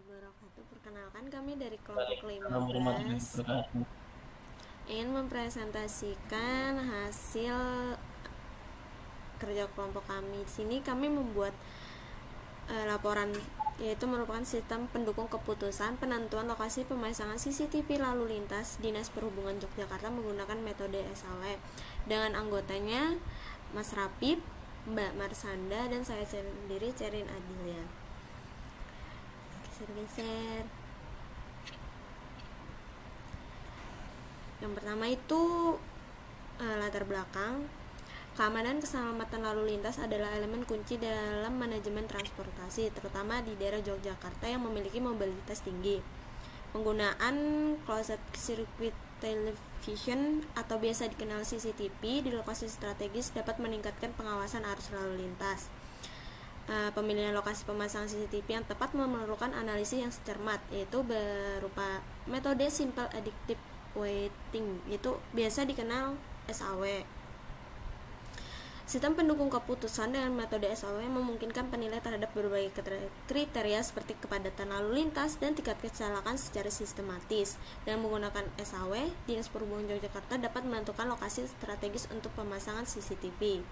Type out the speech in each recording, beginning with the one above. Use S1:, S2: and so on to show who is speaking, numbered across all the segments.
S1: wabarakatuh. Perkenalkan, kami dari kelompok
S2: Waalaikumsalam warahmatullahi
S1: 15
S2: wabarakatuh.
S1: ingin mempresentasikan hasil kerja kelompok kami. Di sini kami membuat laporan, yaitu merupakan sistem pendukung keputusan penentuan lokasi pemasangan CCTV lalu lintas Dinas Perhubungan Yogyakarta menggunakan metode SAW dengan anggotanya Mas Rapid, Mbak Marsanda, dan saya sendiri, Cerin Adilia. Geser-geser. Yang pertama itu latar belakang. Keamanan keselamatan lalu lintas adalah elemen kunci dalam manajemen transportasi, terutama di daerah Yogyakarta yang memiliki mobilitas tinggi. Penggunaan closed circuit television atau biasa dikenal CCTV di lokasi strategis dapat meningkatkan pengawasan arus lalu lintas. Pemilihan lokasi pemasangan CCTV yang tepat memerlukan analisis yang cermat, yaitu berupa metode simple adaptive weighting, itu biasa dikenal SAW. Sistem pendukung keputusan dengan metode SAW memungkinkan penilaian terhadap berbagai kriteria seperti kepadatan lalu lintas dan tingkat kecelakaan secara sistematis. Dengan menggunakan SAW, Dinas Perhubungan Yogyakarta dapat menentukan lokasi strategis untuk pemasangan CCTV.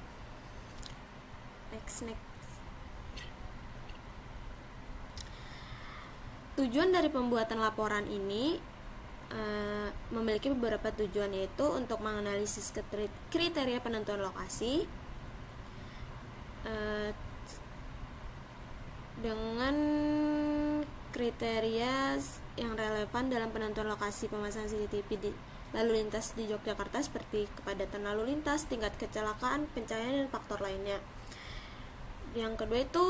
S1: Next. Tujuan dari pembuatan laporan ini memiliki beberapa tujuan, yaitu untuk menganalisis kriteria penentuan lokasi dengan kriteria yang relevan dalam penentuan lokasi pemasangan CCTV di lalu lintas di Yogyakarta seperti kepadatan lalu lintas, tingkat kecelakaan, pencahayaan, dan faktor lainnya. Yang kedua itu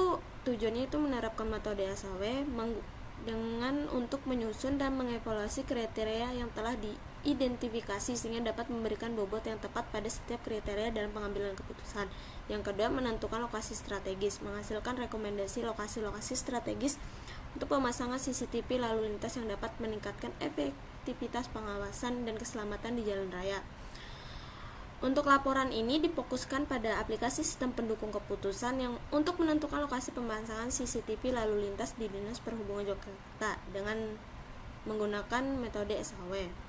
S1: tujuannya itu menerapkan metode SAW dengan untuk menyusun dan mengevaluasi kriteria yang telah diidentifikasi sehingga dapat memberikan bobot yang tepat pada setiap kriteria dalam pengambilan keputusan. Yang kedua, menentukan lokasi strategis, menghasilkan rekomendasi lokasi-lokasi strategis untuk pemasangan CCTV lalu lintas yang dapat meningkatkan efektivitas pengawasan dan keselamatan di jalan raya. Untuk laporan ini difokuskan pada aplikasi sistem pendukung keputusan yang untuk menentukan lokasi pemasangan CCTV lalu lintas di Dinas Perhubungan Yogyakarta dengan menggunakan metode SAW.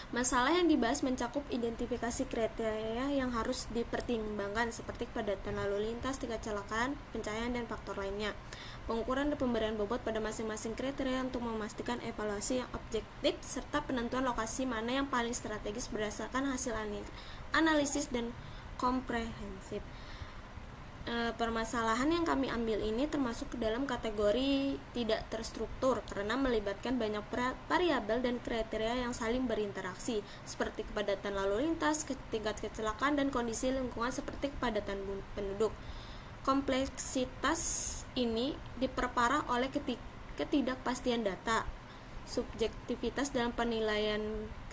S1: Masalah yang dibahas mencakup identifikasi kriteria yang harus dipertimbangkan seperti kepadatan lalu lintas, tingkat kecelakaan, pencahayaan, dan faktor lainnya. Pengukuran dan pemberian bobot pada masing-masing kriteria untuk memastikan evaluasi yang objektif serta penentuan lokasi mana yang paling strategis berdasarkan hasil analisis dan komprehensif. Permasalahan yang kami ambil ini termasuk ke dalam kategori tidak terstruktur karena melibatkan banyak variabel dan kriteria yang saling berinteraksi seperti kepadatan lalu lintas, tingkat kecelakaan, dan kondisi lingkungan seperti kepadatan penduduk. Kompleksitas ini diperparah oleh ketidakpastian data, subjektivitas dalam penilaian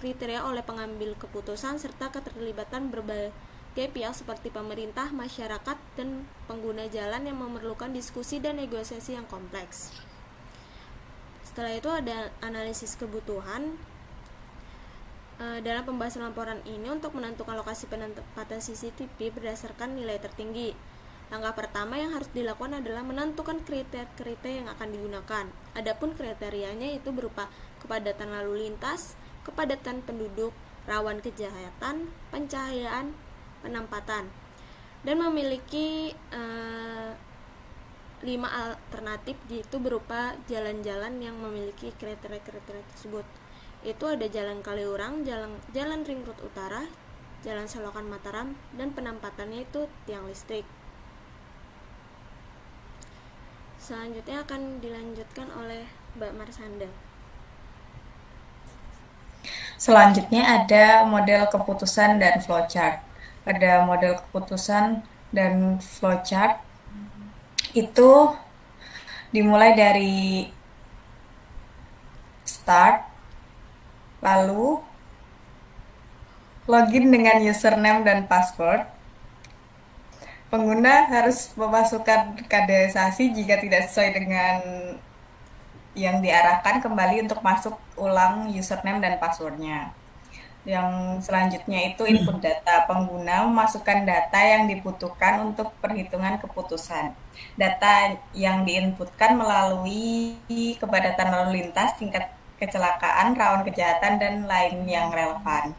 S1: kriteria oleh pengambil keputusan, serta keterlibatan berbagai pihak seperti pemerintah, masyarakat, dan pengguna jalan yang memerlukan diskusi dan negosiasi yang kompleks. Setelah itu ada analisis kebutuhan. Dalam pembahasan laporan ini untuk menentukan lokasi penempatan CCTV berdasarkan nilai tertinggi. Langkah pertama yang harus dilakukan adalah menentukan kriteria yang akan digunakan. Adapun kriterianya itu berupa kepadatan lalu lintas, kepadatan penduduk, rawan kejahatan, pencahayaan, penempatan, dan memiliki 5 alternatif, yaitu berupa jalan-jalan yang memiliki kriteria-kriteria tersebut. Itu ada Jalan Kaliurang, Jalan Ring Road Utara, Jalan Selokan Mataram, dan penempatannya itu tiang listrik. Selanjutnya akan dilanjutkan oleh Mbak Marsanda.
S3: Selanjutnya ada model keputusan dan flowchart. Pada model keputusan dan flowchart itu dimulai dari start, lalu login dengan username dan password. Pengguna harus memasukkan kaderisasi jika tidak sesuai dengan yang diarahkan, kembali untuk masuk ulang username dan passwordnya. Yang selanjutnya itu input data. Pengguna memasukkan data yang dibutuhkan untuk perhitungan keputusan. Data yang diinputkan melalui kepadatan lalu lintas, tingkat kecelakaan, rawan kejahatan, dan lain yang relevan.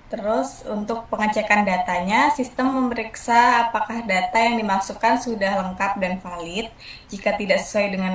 S3: Terus untuk pengecekan datanya, sistem memeriksa apakah data yang dimasukkan sudah lengkap dan valid. Jika tidak sesuai dengan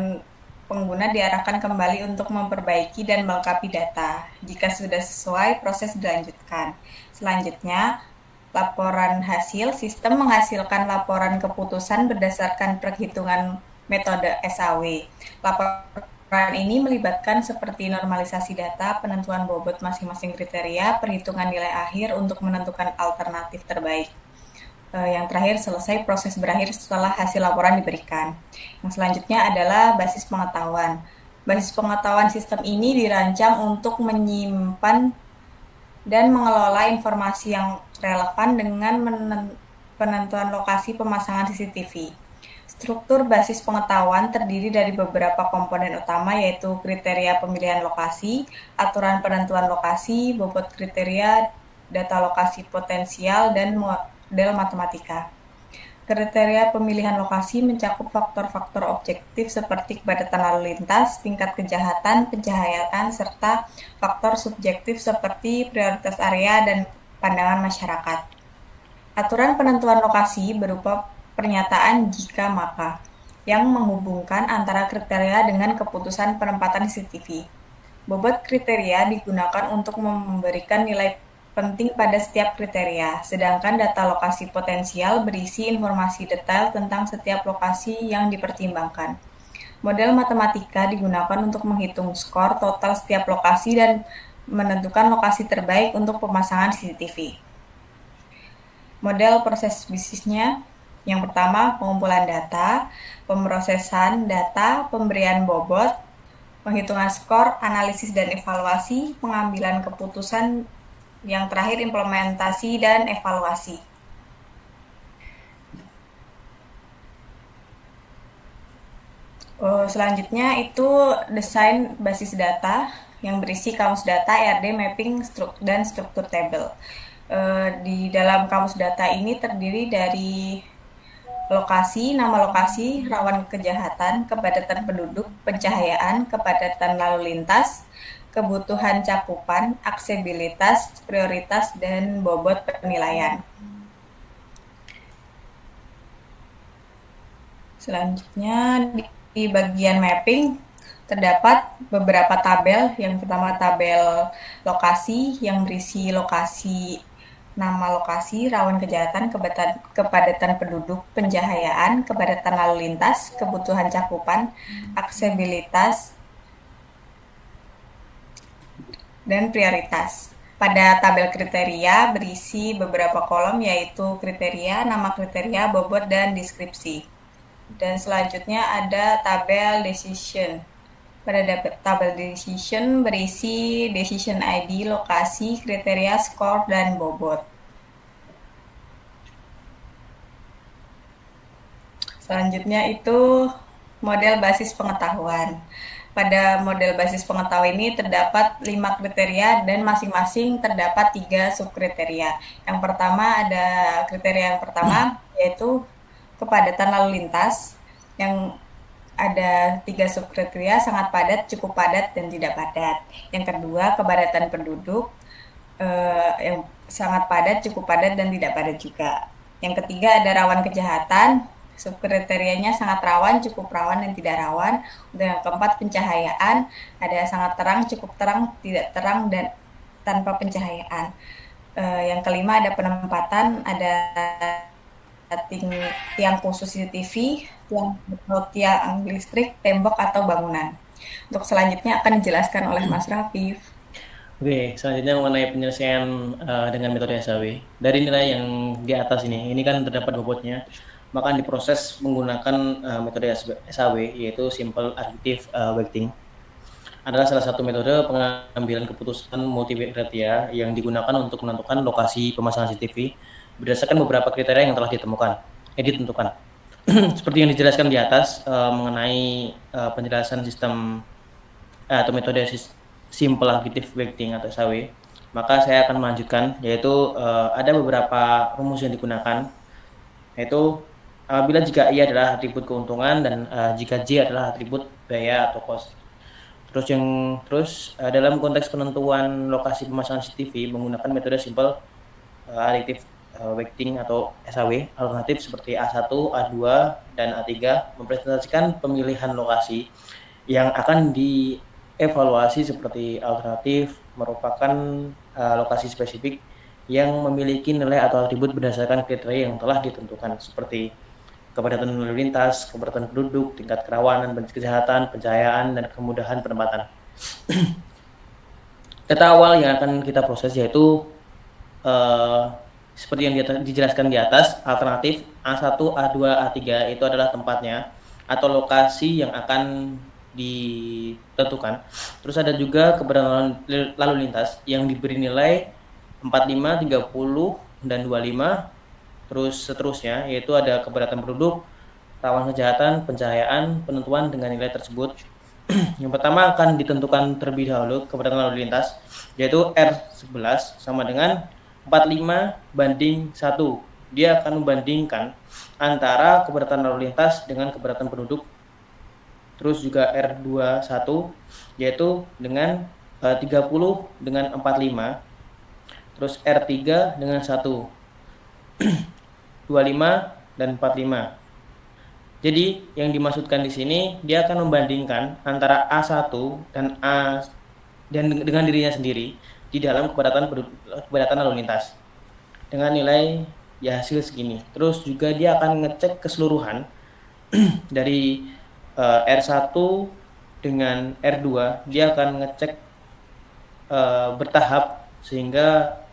S3: pengguna diarahkan kembali untuk memperbaiki dan melengkapi data. Jika sudah sesuai, proses dilanjutkan. Selanjutnya, laporan hasil. Sistem menghasilkan laporan keputusan berdasarkan perhitungan metode SAW. Laporan ini melibatkan seperti normalisasi data, penentuan bobot masing-masing kriteria, perhitungan nilai akhir untuk menentukan alternatif terbaik. Yang terakhir, selesai proses berakhir setelah hasil laporan diberikan. Yang selanjutnya adalah basis pengetahuan. Basis pengetahuan sistem ini dirancang untuk menyimpan dan mengelola informasi yang relevan dengan penentuan lokasi pemasangan CCTV. Struktur basis pengetahuan terdiri dari beberapa komponen utama, yaitu kriteria pemilihan lokasi, aturan penentuan lokasi, bobot kriteria, data lokasi potensial, dan model matematika. Kriteria pemilihan lokasi mencakup faktor-faktor objektif seperti kepadatan lalu lintas, tingkat kejahatan, pencahayaan, serta faktor subjektif seperti prioritas area dan pandangan masyarakat. Aturan penentuan lokasi berupa pernyataan jika maka yang menghubungkan antara kriteria dengan keputusan penempatan CCTV. Bobot kriteria digunakan untuk memberikan nilai penting pada setiap kriteria, sedangkan data lokasi potensial berisi informasi detail tentang setiap lokasi yang dipertimbangkan. Model matematika digunakan untuk menghitung skor total setiap lokasi dan menentukan lokasi terbaik untuk pemasangan CCTV. Model proses bisnisnya, yang pertama, pengumpulan data, pemrosesan data, pemberian bobot, penghitungan skor, analisis dan evaluasi, pengambilan keputusan, yang terakhir implementasi dan evaluasi. Selanjutnya itu desain basis data yang berisi kamus data, RD, mapping, dan struktur tabel. Di dalam kamus data ini terdiri dari lokasi, nama lokasi, rawan kejahatan, kepadatan penduduk, pencahayaan, kepadatan lalu lintas, kebutuhan cakupan, aksesibilitas, prioritas, dan bobot penilaian. Selanjutnya di bagian mapping terdapat beberapa tabel. Yang pertama tabel lokasi yang berisi lokasi, nama lokasi, rawan kejahatan, kepadatan penduduk, pencahayaan, kepadatan lalu lintas, kebutuhan cakupan, aksesibilitas, dan prioritas. Pada tabel kriteria berisi beberapa kolom, yaitu kriteria, nama kriteria, bobot, dan deskripsi. Dan selanjutnya ada tabel decision. Pada tabel decision berisi decision ID, lokasi, kriteria, skor, dan bobot. Selanjutnya itu model basis pengetahuan. Pada model basis pengetahuan ini terdapat 5 kriteria dan masing-masing terdapat 3 subkriteria. Yang pertama ada kriteria yang pertama yaitu kepadatan lalu lintas, yang ada 3 subkriteria, sangat padat, cukup padat, dan tidak padat. Yang kedua, kepadatan penduduk, yang sangat padat, cukup padat, dan tidak padat juga. Yang ketiga, ada rawan kejahatan, subkriterianya sangat rawan, cukup rawan, dan tidak rawan. Dan yang keempat, pencahayaan, ada sangat terang, cukup terang, tidak terang, dan tanpa pencahayaan. Yang kelima, ada penempatan, ada tiang khusus CCTV, tiang listrik, tembok, atau bangunan. Untuk selanjutnya akan dijelaskan oleh Mas Rafif.
S2: Oke, selanjutnya mengenai penyelesaian dengan metode SAW. Dari nilai yang di atas ini kan terdapat bobotnya, maka diproses menggunakan metode SAW, yaitu Simple Additive Weighting. Adalah salah satu metode pengambilan keputusan multivariate yang digunakan untuk menentukan lokasi pemasangan CCTV berdasarkan beberapa kriteria yang telah ditentukan. Seperti yang dijelaskan di atas mengenai penjelasan sistem atau metode simple additive weighting atau SAW, maka saya akan melanjutkan, yaitu ada beberapa rumus yang digunakan, yaitu apabila jika I adalah atribut keuntungan dan jika J adalah atribut biaya atau cost. Terus dalam konteks penentuan lokasi pemasangan CCTV menggunakan metode simple additive weighting atau SAW, alternatif seperti A1, A2, dan A3 mempresentasikan pemilihan lokasi yang akan dievaluasi seperti alternatif merupakan lokasi spesifik yang memiliki nilai atau atribut berdasarkan kriteria yang telah ditentukan seperti kepadatan lalu lintas, kepadatan penduduk, tingkat kerawanan, kesehatan, pencahayaan, dan kemudahan penempatan. Data awal yang akan kita proses yaitu seperti yang dijelaskan di atas, alternatif A1, A2, A3 itu adalah tempatnya atau lokasi yang akan ditentukan. Terus ada juga kepadatan lalu lintas yang diberi nilai 45, 30, dan 25. Terus seterusnya, yaitu ada kepadatan penduduk, rawan kejahatan, pencahayaan, penentuan dengan nilai tersebut. Yang pertama akan ditentukan terlebih dahulu kepadatan lalu lintas, yaitu R11 sama dengan 45/1. Dia akan membandingkan antara kepadatan lalu lintas dengan kepadatan penduduk. Terus juga R21, yaitu dengan 30 dengan 45. Terus R3 dengan 1. 25 dan 45. Jadi yang dimaksudkan di sini dia akan membandingkan antara A1 dan dengan dirinya sendiri di dalam kepadatan lalu lintas dengan nilai ya hasil segini. Terus juga dia akan ngecek keseluruhan dari R1 dengan R2, dia akan ngecek bertahap sehingga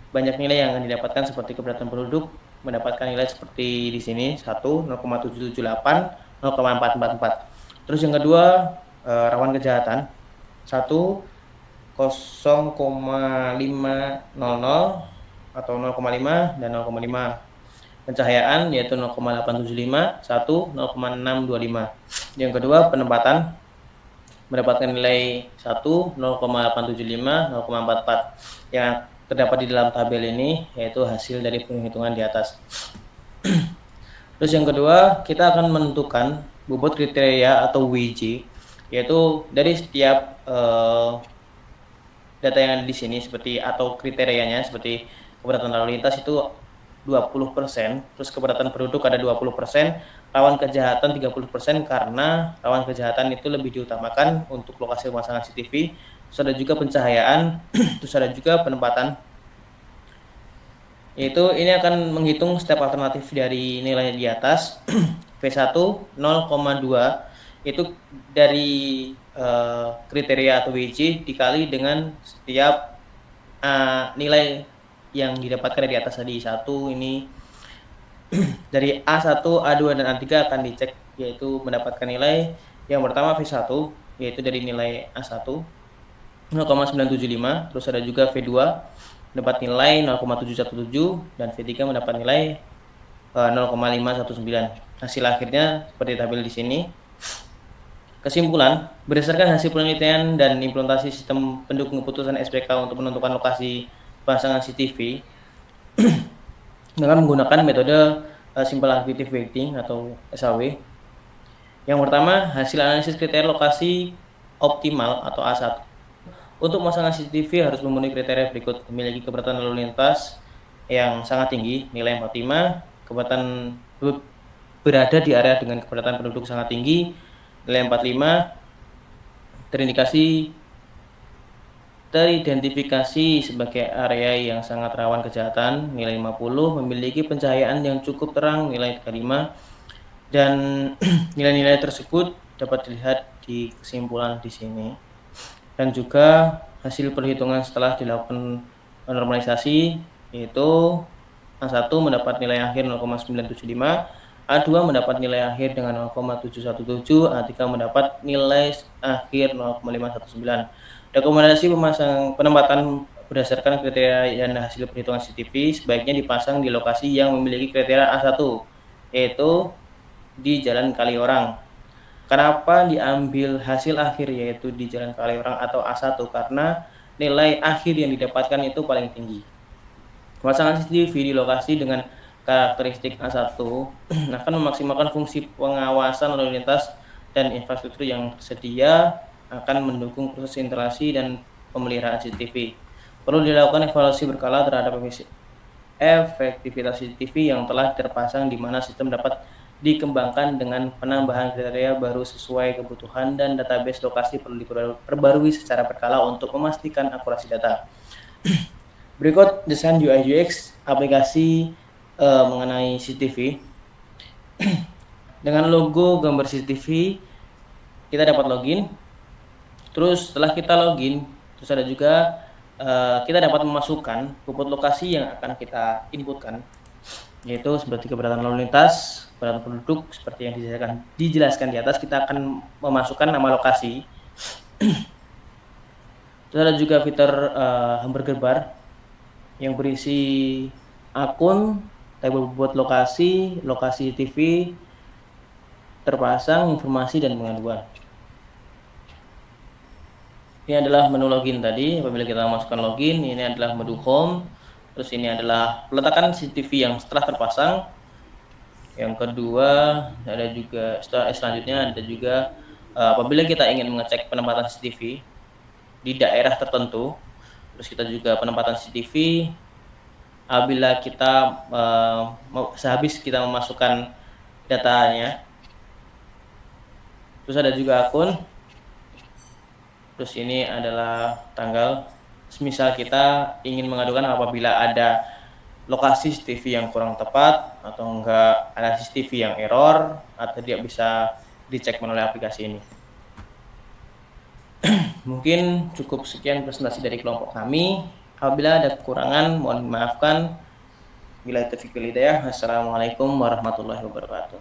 S2: banyak nilai yang akan didapatkan seperti kepadatan penduduk mendapatkan nilai seperti di sini 1, 0,778, 0,444. Terus yang kedua rawan kejahatan 1, 0,500 atau 0,5 dan 0,5. Pencahayaan yaitu 0,875, 1, 0,625. Yang kedua penempatan mendapatkan nilai 1, 0,875, 0,44. Yang terdapat di dalam tabel ini yaitu hasil dari penghitungan di atas. Terus yang kedua, kita akan menentukan bobot kriteria atau WJ, yaitu dari setiap data yang ada di sini seperti atau kriterianya seperti kepadatan lalu lintas itu 20%, terus kepadatan penduduk ada 20%, rawan kejahatan 30% karena rawan kejahatan itu lebih diutamakan untuk lokasi pemasangan CCTV. Terus ada juga pencahayaan, terus ada juga penempatan. Yaitu ini akan menghitung step alternatif dari nilai di atas. V1 0,2 itu dari kriteria atau WJ dikali dengan setiap nilai yang didapatkan dari atas tadi. Satu ini dari A1, A2, dan A3 akan dicek, yaitu mendapatkan nilai yang pertama V1 yaitu dari nilai A1 0,975, terus ada juga V2 mendapat nilai 0,717 dan V3 mendapat nilai 0,519. Hasil akhirnya seperti tabel di sini. Kesimpulan, berdasarkan hasil penelitian dan implementasi sistem pendukung keputusan SPK untuk menentukan lokasi pemasangan CCTV dengan menggunakan metode simple additive weighting atau SAW. Yang pertama, hasil analisis kriteria lokasi optimal atau A1. Untuk pemasangan CCTV harus memenuhi kriteria berikut: memiliki kepadatan lalu lintas yang sangat tinggi, nilai 45, kepadatan berada di area dengan kepadatan penduduk sangat tinggi, nilai 45, teridentifikasi sebagai area yang sangat rawan kejahatan, nilai 50, memiliki pencahayaan yang cukup terang, nilai 35, dan nilai-nilai tersebut dapat dilihat di kesimpulan di sini. Dan juga hasil perhitungan setelah dilakukan normalisasi, yaitu A1 mendapat nilai akhir 0,975, A2 mendapat nilai akhir dengan 0,717, A3 mendapat nilai akhir 0,519. Rekomendasi penempatan berdasarkan kriteria dan hasil perhitungan CCTV sebaiknya dipasang di lokasi yang memiliki kriteria A1, yaitu di Jalan Kaliorang. Kenapa diambil hasil akhir yaitu di Jalan Kaliurang atau A1? Karena nilai akhir yang didapatkan itu paling tinggi. Pemasangan CCTV di lokasi dengan karakteristik A1 akan memaksimalkan fungsi pengawasan lalu lintas dan infrastruktur yang tersedia, akan mendukung proses instalasi dan pemeliharaan CCTV. Perlu dilakukan evaluasi berkala terhadap efektivitas CCTV yang telah terpasang, di mana sistem dapat dikembangkan dengan penambahan kriteria baru sesuai kebutuhan, dan database lokasi perlu diperbarui secara berkala untuk memastikan akurasi data. Berikut desain UI UX aplikasi mengenai CCTV. Dengan logo gambar CCTV kita dapat login. Terus setelah kita login, terus ada juga kita dapat memasukkan bobot lokasi yang akan kita inputkan, yaitu seperti keberatan lalu lintas, keberatan penduduk, seperti yang dijelaskan di atas. Kita akan memasukkan nama lokasi. Terus ada juga fitur hamburger bar yang berisi akun, tabel bobot lokasi, lokasi TV terpasang, informasi, dan pengaduan. Ini adalah menu login tadi. Apabila kita masukkan login, ini adalah menu home. Terus ini adalah peletakan CCTV yang setelah terpasang. Yang kedua, ada juga selanjutnya ada juga apabila kita ingin mengecek penempatan CCTV di daerah tertentu. Terus kita juga penempatan CCTV apabila kita sehabis kita memasukkan datanya. Terus ada juga akun. Terus ini adalah tanggal. Misal kita ingin mengadukan apabila ada lokasi CCTV yang kurang tepat, atau enggak ada CCTV yang error, atau tidak bisa dicek melalui aplikasi ini. Mungkin cukup sekian presentasi dari kelompok kami. Apabila ada kekurangan, mohon dimaafkan. Bila taufiq wal hidayah. Assalamualaikum warahmatullahi wabarakatuh.